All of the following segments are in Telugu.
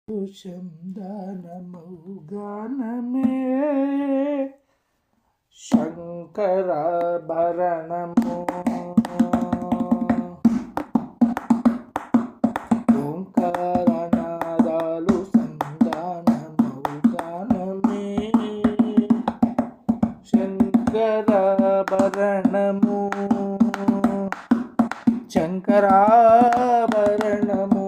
శందనమౌగానమే శంకరాభరణము ఓంకారనాదాలు సంధానమౌగానమే శంకరాభరణము శంకరాభరణము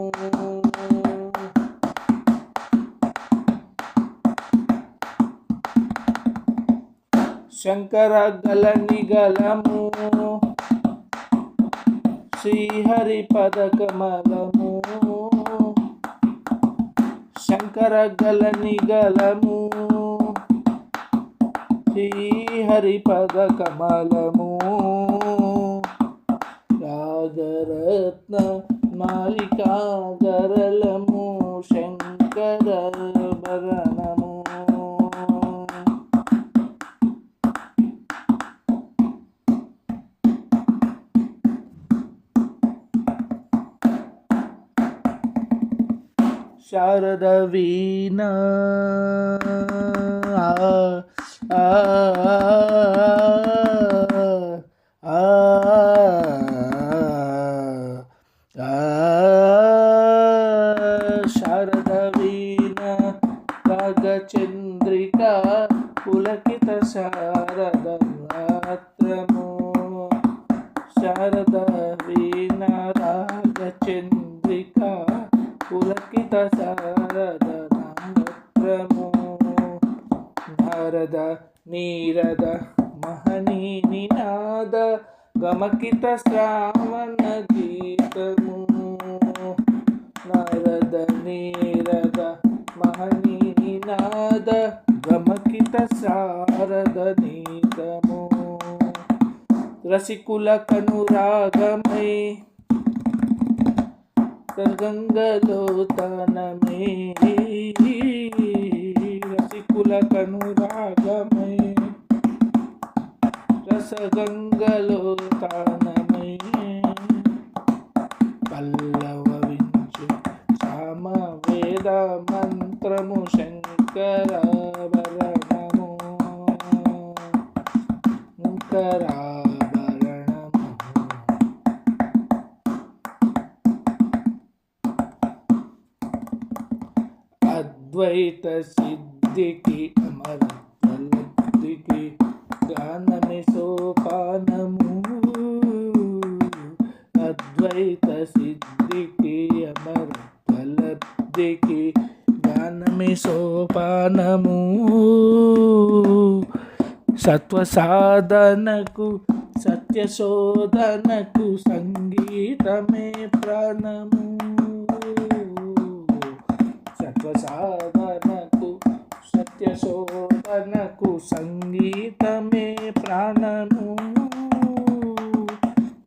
శంకర గలనిగలము శ్రీహరి పదకమలము శంకర గలనిగలము శ్రీహరి పదకమలము రాగరత్న మాలికా గరళము శంకర భరణము శారద వీణా శారద వీణా రాగచంద్రికా పులకిత శారద మాత్రము శారద వీణా రాగచంద్రికా పులకిత శారద నామత్రము నారద నీరద మహనీ నినాద గమకిత శ్రావణ గీతము నారద నీరద మహనీ నినాద గమకిత శారద నీతము రసికుల కనురాగమై గంగలో తనమే రసికుల కనురాగమై రసగంగలో తానమై పల్లవించు సామ వేద మంత్రము శంకరాభరణము శంకరాభరణము అద్వైత సిద్ధికి అమరత్వలబ్ధికి గానమే సోపానము అద్వైత సిద్ధికి అమరత్వలబ్ధికి గానమే సోపానము సత్వ సాధనకు సత్య శోధనకు సంగీతమే ప్రాణము సత్వ సాధనకు సత్య శోధనకు సంగీతమే ప్రాణము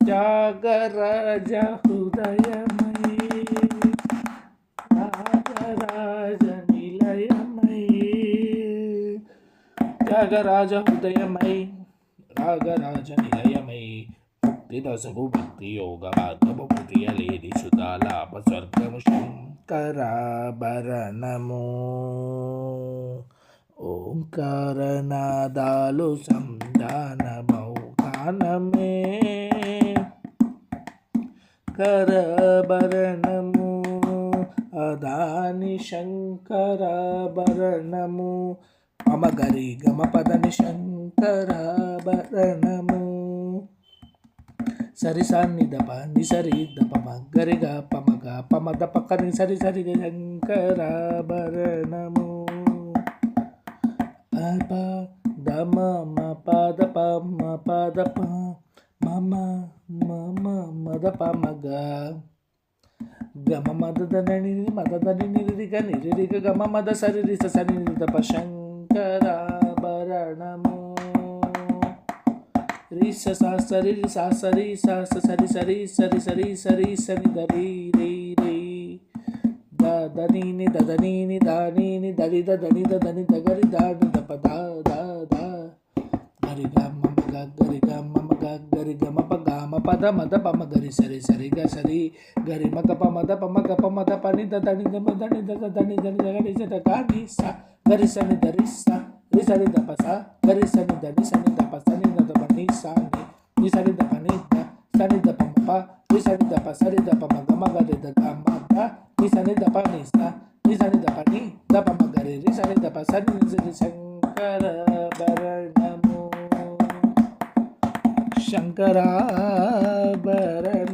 త్యాగరాజ హృదయమై త్యాగరాజ నిలయమై త్యాగరాజ హృదయమై రాగరాజ నిలయమై ముక్తి దశము భక్తి యోగ మార్గము పుటియలేని సుధాలాభ స్వర్గము శంకరాభరణము ఓంకారనాదాలు సంధానమౌగానమే కరభరణము అదాని శంకరాభరణము మమగరి గమపదని శంకరాభరణము సరి సాన్ని దప నిసరి దప మగరిగ పమగ పమద పక్కని సరి సరి శంకరాభరణము అప దమ మ పద ప మ పద ప మమ మమ మద పమగ గమ మదని మదని నిరిగ నిరిగ గమ మద సరి రిస సరి దప శంకరాభరణము రిస సా సరి సా సరి సా సరి సరి సరి సరి సరి సరి దరి రే రే దనీని దదనీని దానీని దరి దని దని దగరి దాని దప దా దా దా గరి గ మమ గ గరి గ మమ గ గరి గ మ ప గ మ ప ద మ ద ప మ గరి సరి సరి గ సరి గరి మ గ ప మ ద ప మ గ ప మ ద ప ని ద ద ని ద మ ద ని ద ద ద ని ద ని ద గ ని స ద గ ని స గరి స ని ద రి స రి స ని ద ప స గరి స ని ద ని స ని ద ప స ని ద ద ప ని స ని ని స ని ద ప ని ద స ని ద ప మ ప రి స ని ద ప స రి ద ప మ గ మ గ రి ద గ మ గ ని స ని ద ప ని స ని స ని ద ప ని ద ప మ గ రి రి స ని ద ప స ని ని స ని శంకరాభరణము శంకరాభరణము